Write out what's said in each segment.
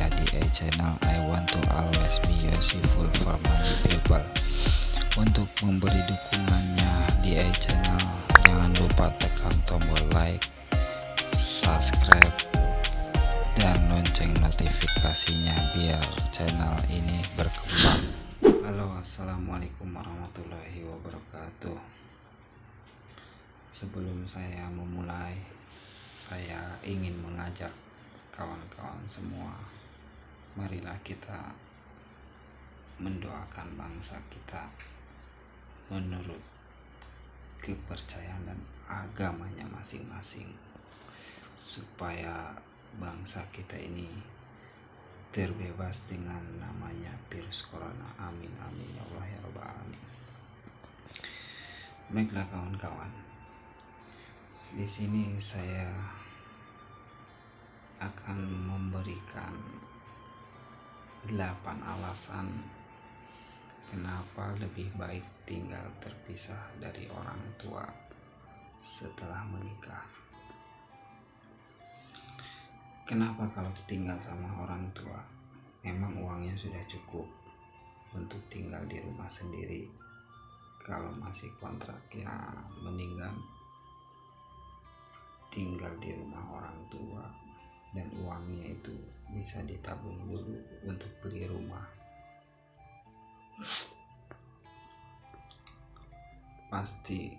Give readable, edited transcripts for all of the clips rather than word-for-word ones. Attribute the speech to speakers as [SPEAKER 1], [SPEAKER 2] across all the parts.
[SPEAKER 1] saya di channel I Want to Always Be Useful for Many People. Untuk memberi dukungannya di channel, jangan lupa tekan tombol like, subscribe, dan lonceng notifikasinya biar channel ini berkembang. Halo, assalamualaikum warahmatullahi wabarakatuh. Sebelum saya memulai, saya ingin mengajak kawan-kawan semua, marilah kita mendoakan bangsa kita menurut kepercayaan dan agamanya masing-masing, supaya bangsa kita ini terbebas dengan namanya virus corona. Amin amin ya Allah ya Rabbal alamin. Baiklah kawan-kawan, di sini saya akan memberikan 8 alasan kenapa lebih baik tinggal terpisah dari orang tua setelah menikah. Kenapa kalau tinggal sama orang tua memang uangnya sudah cukup untuk tinggal di rumah sendiri. Kalau masih kontrak ya mendingan tinggal di rumah orang tua, dan uangnya itu bisa ditabung dulu untuk beli rumah. Pasti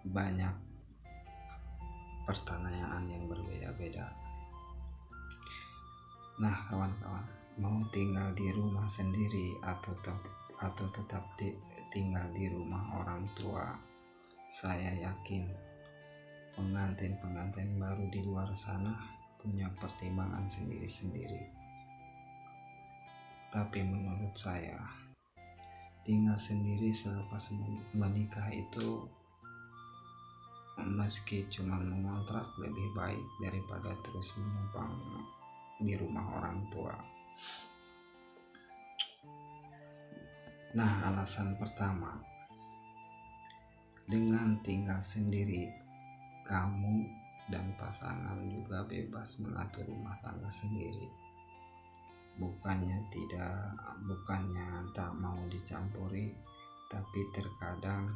[SPEAKER 1] banyak pertanyaan yang berbeda-beda. Nah kawan-kawan, mau tinggal di rumah sendiri atau tetap tinggal di rumah orang tua, saya yakin pengantin baru di luar sana punya pertimbangan sendiri-sendiri. Tapi menurut saya, tinggal sendiri selepas menikah itu meski cuma mengontrak lebih baik daripada terus menumpang di rumah orang tua. Nah, alasan pertama, dengan tinggal sendiri, kamu dan pasangan juga bebas mengatur rumah tangga sendiri. Bukannya tak mau dicampuri, tapi terkadang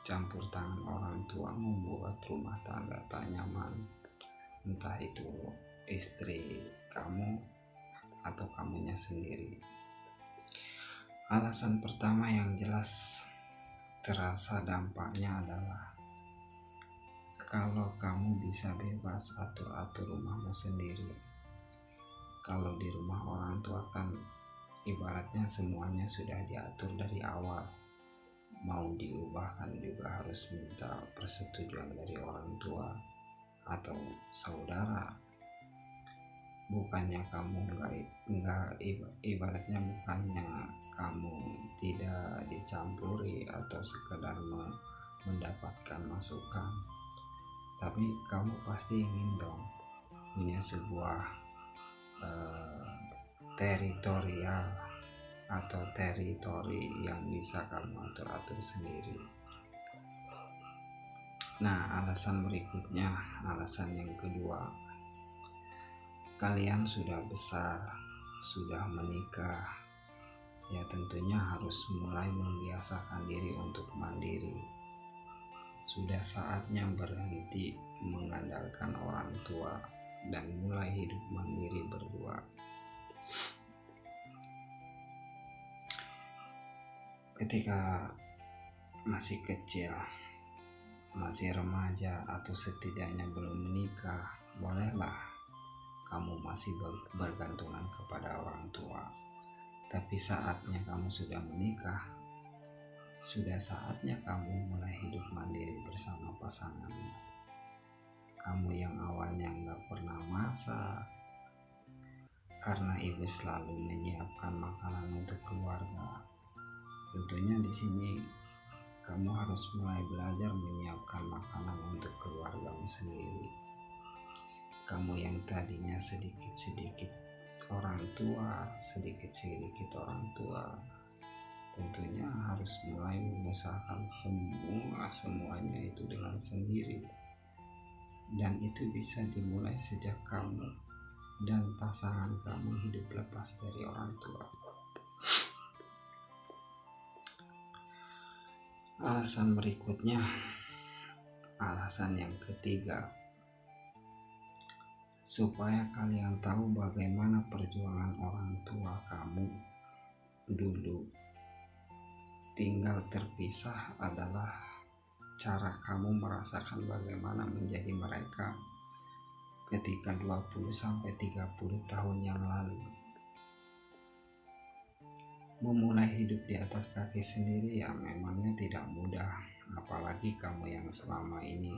[SPEAKER 1] campur tangan orang tua membuat rumah tangga tak nyaman, entah itu istri kamu atau kamunya sendiri. Alasan pertama yang jelas terasa dampaknya adalah kalau kamu bisa bebas atur rumahmu sendiri. Kalau di rumah orang tua kan ibaratnya semuanya sudah diatur dari awal. Mau diubahkan juga harus minta persetujuan dari orang tua atau saudara. Bukannya kamu ibaratnya bukannya kamu tidak dicampuri atau sekedar mendapatkan masukan, tapi kamu pasti ingin dong punya sebuah teritorial atau teritori yang bisa kamu atur sendiri. Nah, alasan berikutnya, alasan yang kedua, kalian sudah besar, sudah menikah, ya tentunya harus mulai membiasakan diri untuk mandiri. Sudah saatnya berhenti mengandalkan orang tua dan mulai hidup mandiri berdua. Ketika masih kecil, masih remaja, atau setidaknya belum menikah, bolehlah kamu masih bergantungan kepada orang tua. Tapi saatnya kamu sudah menikah, sudah saatnya kamu mulai hidup mandiri bersama pasanganmu. Kamu yang awalnya nggak pernah masak karena ibu selalu menyiapkan makanan untuk keluarga, tentunya di sini kamu harus mulai belajar menyiapkan makanan untuk keluargamu sendiri. Kamu yang tadinya sedikit-sedikit orang tua, tentunya harus mulai mengusahakan semuanya itu dengan sendiri. Dan itu bisa dimulai sejak kamu dan pasangan kamu hidup lepas dari orang tua. Alasan berikutnya, alasan yang ketiga, supaya kalian tahu bagaimana perjuangan orang tua kamu dulu. Tinggal terpisah adalah cara kamu merasakan bagaimana menjadi mereka ketika 20-30 tahun yang lalu. Memulai hidup di atas kaki sendiri ya memangnya tidak mudah, apalagi kamu yang selama ini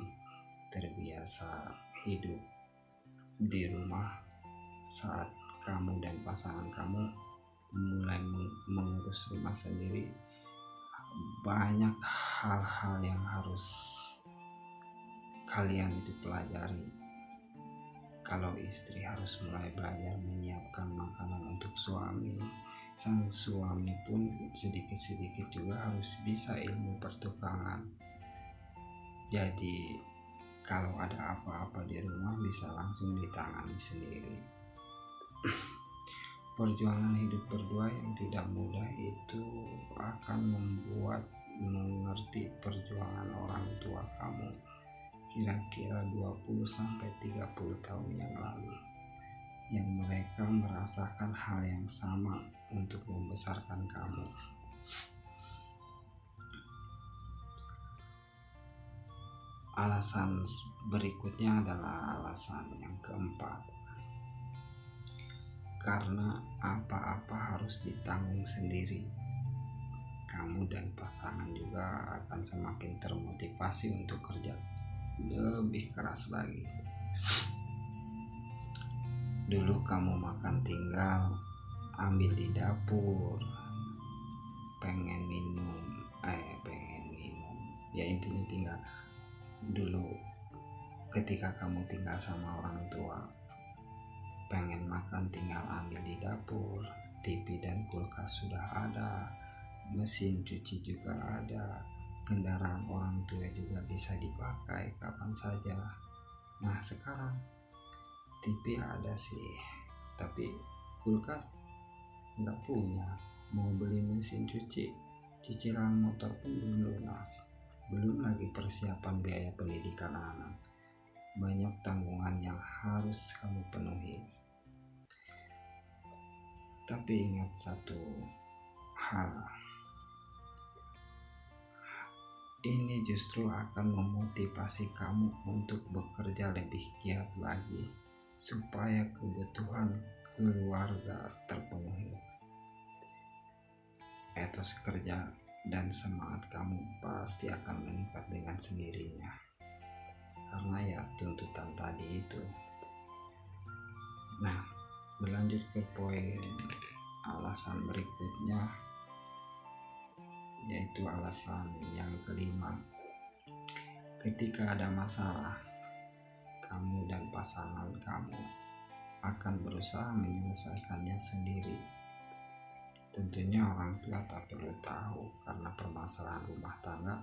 [SPEAKER 1] terbiasa hidup di rumah. Saat kamu dan pasangan kamu mulai mengurus rumah sendiri, banyak hal-hal yang harus kalian itu pelajari. Kalau istri harus mulai belajar menyiapkan makanan untuk suami, sang suami pun sedikit-sedikit juga harus bisa ilmu pertukangan. Jadi kalau ada apa-apa di rumah bisa langsung ditangani sendiri. Perjuangan hidup berdua yang tidak mudah itu akan membuat mengerti perjuangan orang tua kamu kira-kira 20-30 tahun yang lalu, yang mereka merasakan hal yang sama untuk membesarkan kamu. Alasan berikutnya adalah alasan yang keempat, karena apa-apa harus ditanggung sendiri. Kamu dan pasangan juga akan semakin termotivasi untuk kerja lebih keras lagi. Dulu kamu makan tinggal ambil di dapur, pengen minum ya intinya tinggal. Dulu ketika kamu tinggal sama orang tua, pengen makan tinggal ambil di dapur, TV dan kulkas sudah ada, mesin cuci juga ada, kendaraan orang tua juga bisa dipakai kapan saja. Nah sekarang TV ada sih, tapi kulkas nggak punya. Mau beli mesin cuci, cicilan motor pun belum lunas. Belum lagi persiapan biaya pendidikan anak. Banyak tanggungan yang harus kamu penuhi. Tapi ingat satu hal, ini justru akan memotivasi kamu untuk bekerja lebih giat lagi supaya kebutuhan keluarga terpenuhi. Etos kerja dan semangat kamu pasti akan meningkat dengan sendirinya, karena ya tuntutan tadi itu. Nah, berlanjut ke poin alasan berikutnya, yaitu alasan yang kelima. Ketika ada masalah, kamu dan pasangan kamu akan berusaha menyelesaikannya sendiri. Tentunya orang tua tak perlu tahu, karena permasalahan rumah tangga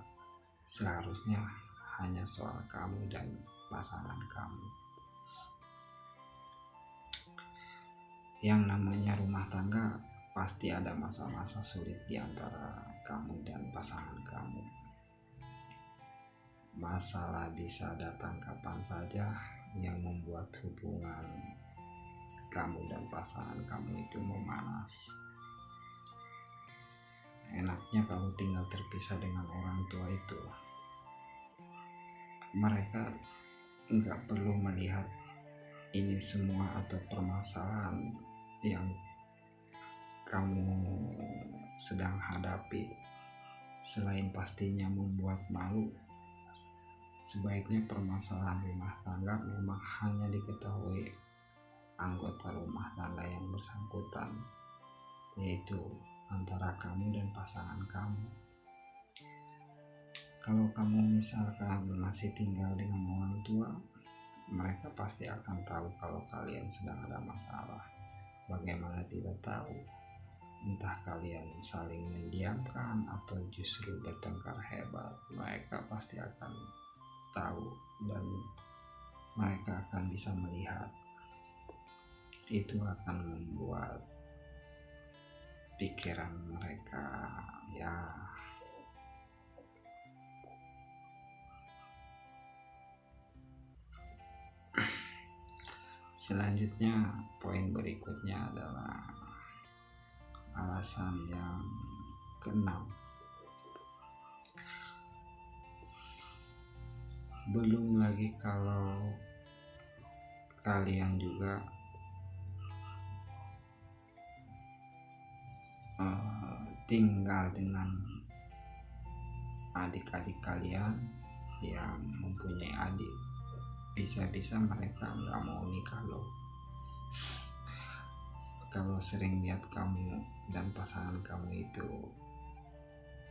[SPEAKER 1] seharusnya hanya soal kamu dan pasangan kamu. Yang namanya rumah tangga pasti ada masa-masa sulit di antara kamu dan pasangan kamu. Masalah bisa datang kapan saja yang membuat hubungan kamu dan pasangan kamu itu memanas. Enaknya kamu tinggal terpisah dengan orang tua itu. Mereka nggak perlu melihat ini semua atau permasalahan yang kamu sedang hadapi. Selain pastinya membuat malu, sebaiknya permasalahan rumah tangga memang hanya diketahui anggota rumah tangga yang bersangkutan, yaitu antara kamu dan pasangan kamu. Kalau kamu misalkan masih tinggal dengan orang tua, mereka pasti akan tahu kalau kalian sedang ada masalah. Bagaimana tidak tahu? Entah kalian saling mendiamkan atau justru bertengkar hebat, mereka pasti akan tahu dan mereka akan bisa melihat. itu akan membuat pikiran mereka ya selanjutnya. Poin berikutnya adalah alasan yang keenam. Belum lagi kalau kalian juga tinggal dengan adik-adik kalian yang mempunyai adik, bisa-bisa mereka nggak mau nikah loh. Kalau sering lihat kamu dan pasangan kamu itu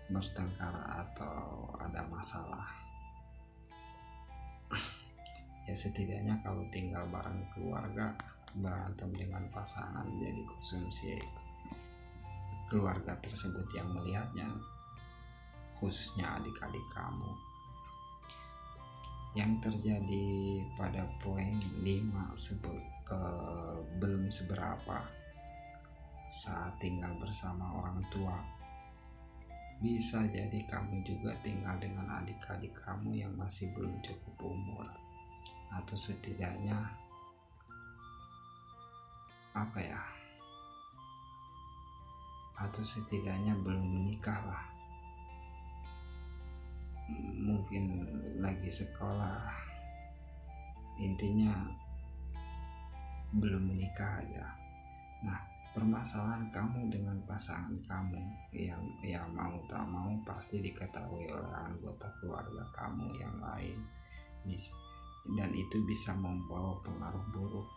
[SPEAKER 1] bertengkar atau ada masalah, ya setidaknya kalau tinggal bareng keluarga, berantem dengan pasangan jadi konsumsi keluarga tersebut yang melihatnya, khususnya adik-adik kamu. Yang terjadi pada poin 5 belum seberapa saat tinggal bersama orang tua. Bisa jadi kamu juga tinggal dengan adik-adik kamu yang masih belum cukup umur, atau setidaknya belum menikah lah, mungkin lagi sekolah, intinya belum menikah aja. Nah, permasalahan kamu dengan pasangan kamu yang mau tak mau pasti diketahui oleh anggota keluarga kamu yang lain, dan itu bisa membawa pengaruh buruk.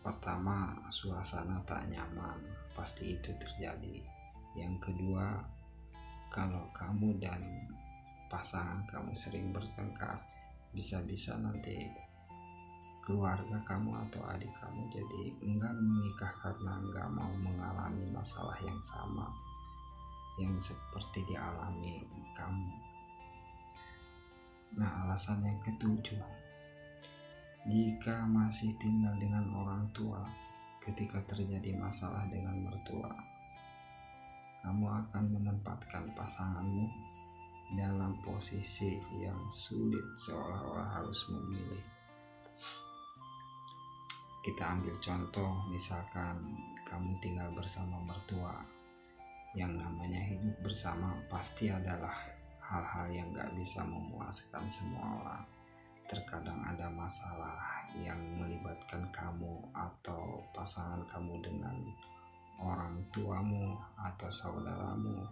[SPEAKER 1] Pertama, suasana tak nyaman, pasti itu terjadi. Yang kedua, kalau kamu dan pasangan kamu sering bertengkar, bisa-bisa nanti keluarga kamu atau adik kamu jadi enggan menikah karena enggak mau mengalami masalah yang sama yang seperti dialami kamu. Nah, alasan yang ketujuh, jika masih tinggal dengan orang tua, ketika terjadi masalah dengan mertua, kamu akan menempatkan pasanganmu dalam posisi yang sulit, seolah-olah harus memilih. Kita ambil contoh, misalkan kamu tinggal bersama mertua. Yang namanya hidup bersama pasti adalah hal-hal yang gak bisa memuaskan semua orang. Terkadang ada masalah yang melibatkan kamu atau pasangan kamu dengan orang tuamu atau saudaramu.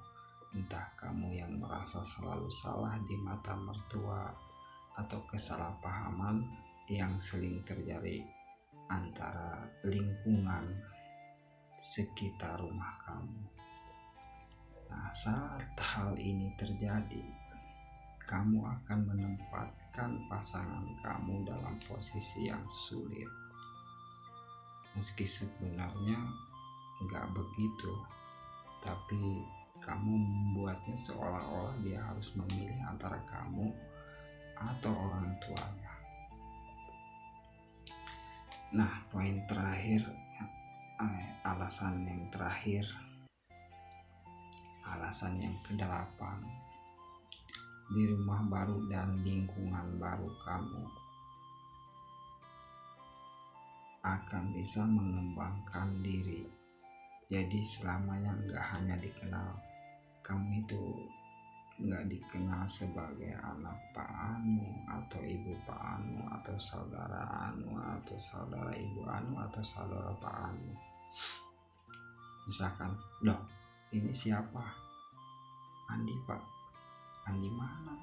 [SPEAKER 1] Entah kamu yang merasa selalu salah di mata mertua, atau kesalahpahaman yang sering terjadi antara lingkungan sekitar rumah kamu. Nah, saat hal ini terjadi, kamu akan menempatkan pasangan kamu dalam posisi yang sulit. Meski sebenarnya nggak begitu, tapi kamu membuatnya seolah-olah dia harus memilih antara kamu atau orang tuanya. Nah, poin terakhir, alasan yang ke-8, di rumah baru dan lingkungan baru kamu akan bisa mengembangkan diri. Jadi selamanya nggak hanya dikenal, kamu itu nggak dikenal sebagai anak Pak Anu atau ibu Pak Anu atau saudara Anu atau saudara ibu Anu atau saudara Pak Anu. Misalkan, loh ini siapa? Andi Pak. Andi mana?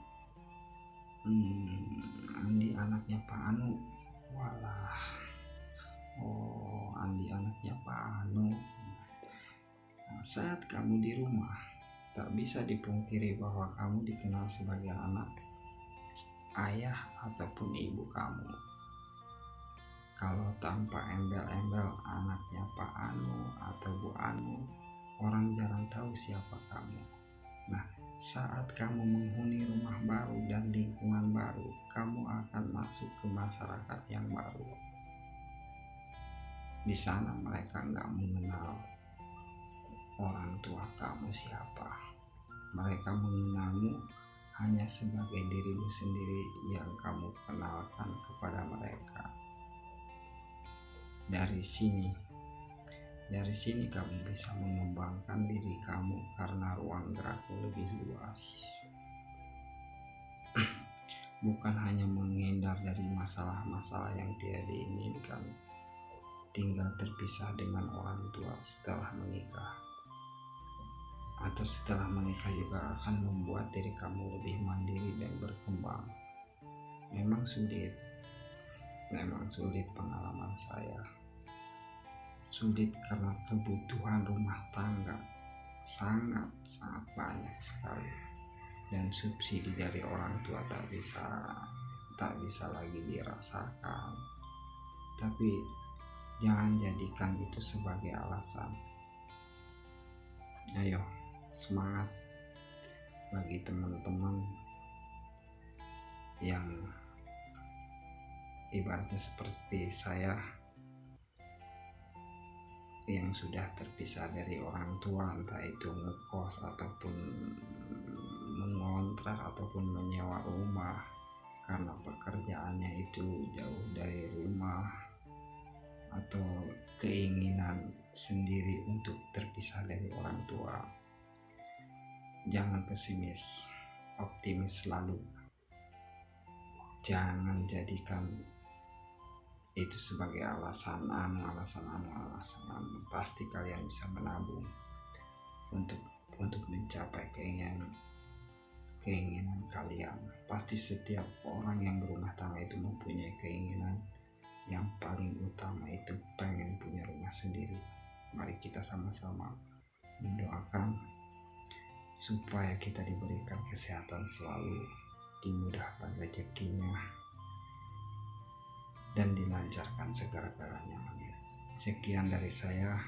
[SPEAKER 1] Andi anaknya Pak Anu. Walah, oh Andi anaknya Pak Anu. Nah, saat kamu di rumah, tak bisa dipungkiri bahwa kamu dikenal sebagai anak ayah ataupun ibu kamu. Kalau tanpa embel-embel anaknya Pak Anu atau Bu Anu, orang jarang tahu siapa kamu. Nah, saat kamu menghuni rumah baru dan lingkungan baru, kamu akan masuk ke masyarakat yang baru. Di sana mereka nggak mengenal orang tua kamu siapa. Mereka mengenalmu hanya sebagai dirimu sendiri yang kamu kenalkan kepada mereka. Dari sini kamu bisa mengembangkan diri kamu karena ruang gerakmu lebih luas. Bukan hanya menghindar dari masalah-masalah yang tidak diinginkan, tinggal terpisah dengan orang tua setelah menikah. Atau setelah menikah juga akan membuat diri kamu lebih mandiri dan berkembang. Memang sulit pengalaman saya. Sulit karena kebutuhan rumah tangga sangat banyak sekali, dan subsidi dari orang tua tak bisa lagi dirasakan. Tapi jangan jadikan itu sebagai alasan. Ayo, semangat bagi teman-teman yang ibaratnya seperti saya, yang sudah terpisah dari orang tua, entah itu ngekos ataupun mengontrak ataupun menyewa rumah karena pekerjaannya itu jauh dari rumah, atau keinginan sendiri untuk terpisah dari orang tua. Jangan pesimis, optimis selalu. Jangan jadikan itu sebagai alasan. Pasti kalian bisa menabung untuk mencapai keinginan kalian. Pasti setiap orang yang berumah tangga itu mempunyai keinginan yang paling utama, itu pengen punya rumah sendiri. Mari kita sama-sama mendoakan supaya kita diberikan kesehatan selalu, dimudahkan rezekinya, dan dilancarkan segala-galanya. Sekian dari saya.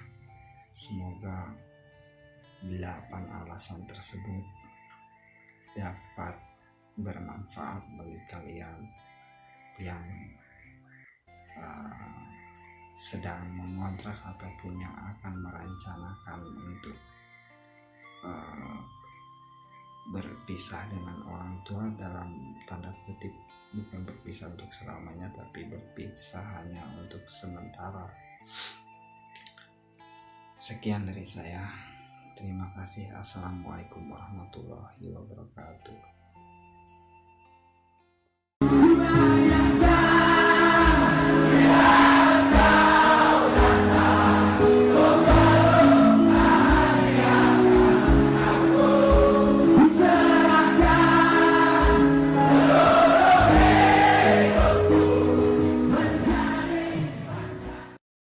[SPEAKER 1] Semoga 8 alasan tersebut dapat bermanfaat bagi kalian yang sedang mengontrak ataupun yang akan merencanakan untuk berpisah dengan orang tua, dalam tanda kutip. Bukan berpisah untuk selamanya, tapi berpisah hanya untuk sementara. Sekian dari saya. Terima kasih. Assalamualaikum warahmatullahi wabarakatuh.